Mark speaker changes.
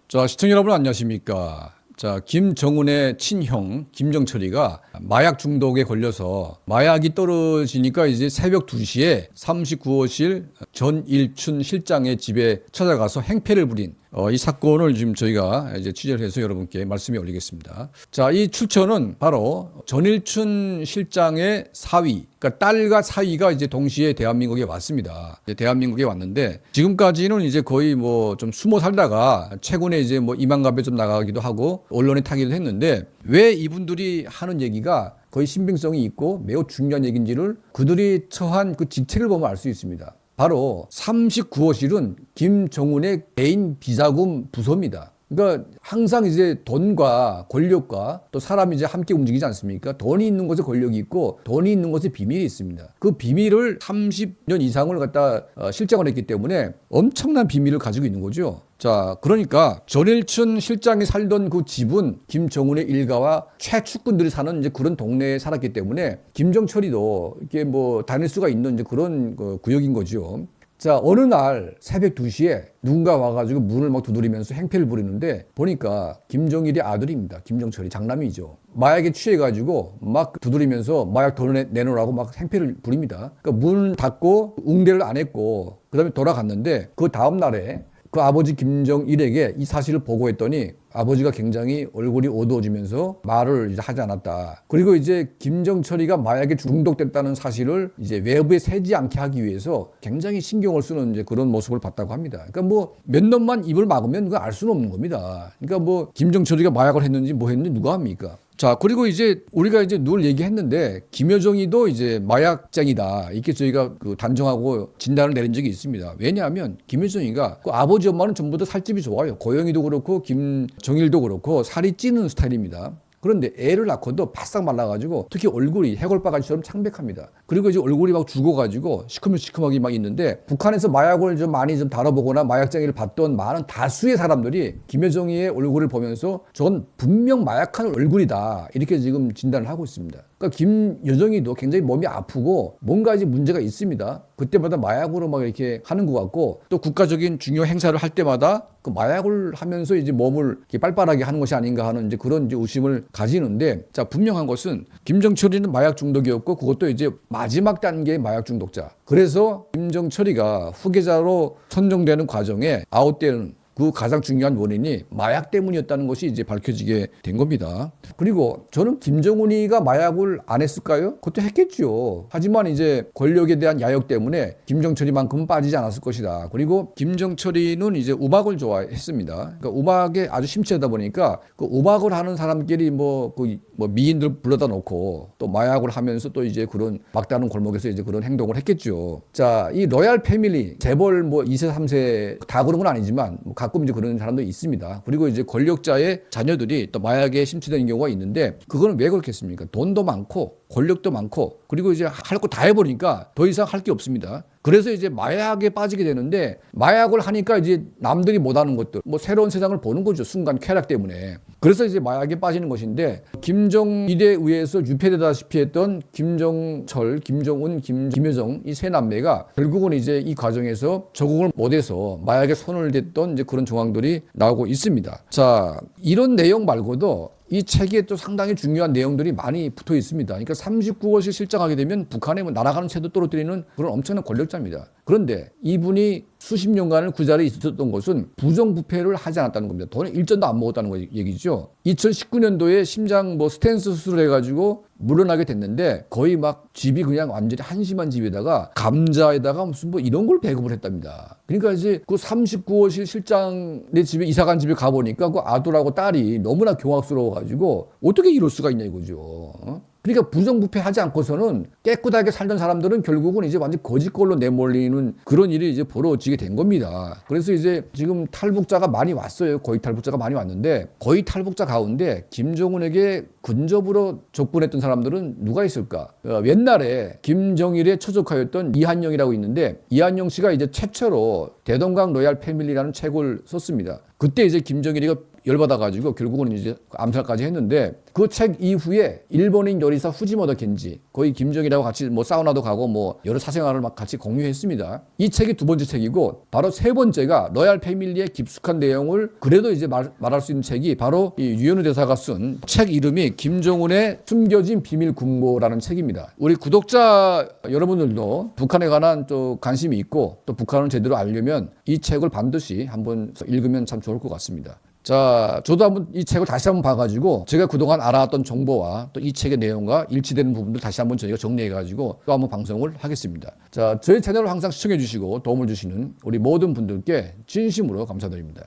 Speaker 1: 자, 시청자 여러분 안녕하십니까? 자, 김정은의 친형 김정철이가 마약 중독에 걸려서 마약이 떨어지니까 이제 새벽 2시에 39호실 전일춘 실장의 집에 찾아가서 행패를 부린 이 사건을 지금 저희가 이제 취재를 해서 여러분께 말씀에 올리겠습니다. 자, 이 출처는 바로 전일춘 실장의 사위, 그러니까 딸과 사위가 이제 동시에 대한민국에 왔습니다. 이제 대한민국에 왔는데 지금까지는 이제 거의 뭐 좀 숨어 살다가 최근에 이제 뭐 이만갑에 좀 나가기도 하고 언론에 타기도 했는데 왜 이분들이 하는 얘기가 거의 신빙성이 있고 매우 중요한 얘기인지를 그들이 처한 그 직책을 보면 알 수 있습니다. 바로 39호실은 김정은의 개인 비자금 부서입니다. 그러니까 항상 이제 돈과 권력과 또 사람이 이제 함께 움직이지 않습니까? 돈이 있는 곳에 권력이 있고 돈이 있는 곳에 비밀이 있습니다. 그 비밀을 30년 이상을 갖다 실장을 했기 때문에 엄청난 비밀을 가지고 있는 거죠. 자, 그러니까 전일춘 실장이 살던 그 집은 김정은의 일가와 최측근들이 사는 이제 그런 동네에 살았기 때문에 김정철이도 이렇게 뭐 다닐 수가 있는 이제 그런 구역인 거죠. 자, 어느 날 새벽 2시에 누군가 와가지고 문을 막 두드리면서 행패를 부리는데 보니까 김정일의 아들입니다. 김정철이 장남이죠. 마약에 취해가지고 막 두드리면서 마약 돈을 내놓으라고 막 행패를 부립니다. 그러니까 문 닫고 응대를 안 했고 그 다음에 돌아갔는데 그 다음 날에 그 아버지 김정일에게 이 사실을 보고했더니 아버지가 굉장히 얼굴이 어두워지면서 말을 이제 하지 않았다. 그리고 이제 김정철이가 마약에 중독됐다는 사실을 이제 외부에 새지 않게 하기 위해서 굉장히 신경을 쓰는 이제 그런 모습을 봤다고 합니다. 그러니까 뭐 몇 년만 입을 막으면 그거 알 수는 없는 겁니다. 그러니까 뭐 김정철이가 마약을 했는지 뭐 했는지 누가 합니까? 자, 그리고 이제 우리가 이제 늘 얘기했는데 김여정이도 이제 마약쟁이다 이렇게 저희가 그 단정하고 진단을 내린 적이 있습니다. 왜냐하면 김여정이가 그 아버지 엄마는 전부 다 살집이 좋아요. 고영이도 그렇고 김정일도 그렇고 살이 찌는 스타일입니다. 그런데 애를 낳고도 바싹 말라가지고 특히 얼굴이 해골바가지처럼 창백합니다. 그리고 이제 얼굴이 막 죽어가지고 시커멓게 막 있는데 북한에서 마약을 좀 많이 좀 다뤄보거나 마약쟁이를 봤던 많은 다수의 사람들이 김여정이의 얼굴을 보면서 전 분명 마약한 얼굴이다 이렇게 지금 진단을 하고 있습니다. 그러니까 김여정이도 굉장히 몸이 아프고 뭔가 이제 문제가 있습니다. 그때마다 마약으로 막 이렇게 하는 것 같고 또 국가적인 중요 행사를 할 때마다 그 마약을 하면서 이제 몸을 이렇게 빨빨하게 하는 것이 아닌가 하는 이제 그런 이제 의심을 가지는데 자, 분명한 것은 김정철이는 마약 중독이었고 그것도 이제 마지막 단계의 마약 중독자. 그래서 김정철이가 후계자로 선정되는 과정에 아웃되는 그 가장 중요한 원인이 마약 때문이었다는 것이 이제 밝혀지게 된 겁니다. 그리고 저는 김정은이가 마약을 안 했을까요? 그것도 했겠죠. 하지만 이제 권력에 대한 야욕 때문에 김정철이만큼은 빠지지 않았을 것이다. 그리고 김정철이는 이제 음악을 좋아했습니다. 그러니까 음악에 아주 심취하다 보니까 그 음악을 하는 사람끼리 뭐 미인들 불러다 놓고 또 마약을 하면서 또 이제 그런 막다른 골목에서 이제 그런 행동을 했겠죠. 자, 이 로얄 패밀리 재벌 뭐 2세, 3세 다 그런 건 아니지만 가끔 이제 그런 사람도 있습니다. 그리고 이제 권력자의 자녀들이 또 마약에 심취되는 경우가 있는데 그거는 왜 그렇겠습니까? 돈도 많고 권력도 많고 그리고 이제 할 거 다 해보니까 더 이상 할 게 없습니다. 그래서 이제 마약에 빠지게 되는데 마약을 하니까 이제 남들이 못하는 것들 뭐 새로운 세상을 보는 거죠. 순간 쾌락 때문에. 그래서 이제 마약에 빠지는 것인데 김정일에 의해서 유폐되다시피 했던 김정철, 김정은, 김여정 이 세 남매가 결국은 이제 이 과정에서 적응을 못해서 마약에 손을 댔던 이제 그런 정황들이 나오고 있습니다. 자, 이런 내용 말고도 이 책에 또 상당히 중요한 내용들이 많이 붙어 있습니다. 그러니까 39호실 실장하게 되면 북한의 뭐 날아가는 새도 떨어뜨리는 그런 엄청난 권력자입니다. 그런데 이분이 수십 년간을 그 자리에 있었던 것은 부정부패를 하지 않았다는 겁니다. 돈을 일전도 안 먹었다는 얘기죠. 2019년도에 심장 뭐 스텐스 수술을 해가지고 물러나게 됐는데 거의 막 집이 그냥 완전히 한심한 집에다가 감자에다가 무슨 뭐 이런 걸 배급을 했답니다. 그러니까 이제 그 39호실 실장의 집에 이사간 집에 가보니까 그 아들하고 딸이 너무나 경악스러워가지고 어떻게 이럴 수가 있냐 이거죠. 그러니까 부정부패하지 않고서는 깨끗하게 살던 사람들은 결국은 이제 완전 거짓걸로 내몰리는 그런 일이 이제 벌어지게 된 겁니다. 그래서 이제 지금 탈북자가 많이 왔어요. 거의 탈북자가 많이 왔는데 거의 탈북자 가운데 김정은에게 근접으로 접근했던 사람들은 누가 있을까? 옛날에 김정일의 처조카였던 이한영이라고 있는데 이한영 씨가 이제 최초로 대동강 로얄 패밀리라는 책을 썼습니다. 그때 이제 김정일이가 열받아가지고 결국은 이제 암살까지 했는데 그 책 이후에 일본인 요리사 후지모토 겐지 거의 김정일하고 같이 뭐 사우나도 가고 뭐 여러 사생활을 막 같이 공유했습니다. 이 책이 두 번째 책이고 바로 세 번째가 로얄 패밀리의 깊숙한 내용을 그래도 이제 말할 수 있는 책이 바로 이 유현우 대사가 쓴 책 이름이 김정은의 숨겨진 비밀 군보라는 책입니다. 우리 구독자 여러분들도 북한에 관한 또 관심이 있고 또 북한을 제대로 알려면 이 책을 반드시 한번 읽으면 참 좋을 것 같습니다. 자, 저도 한번 이 책을 다시 한번 봐가지고 제가 그동안 알아왔던 정보와 또 이 책의 내용과 일치되는 부분들 다시 한번 저희가 정리해가지고 또 한번 방송을 하겠습니다. 자, 저희 채널을 항상 시청해주시고 도움을 주시는 우리 모든 분들께 진심으로 감사드립니다.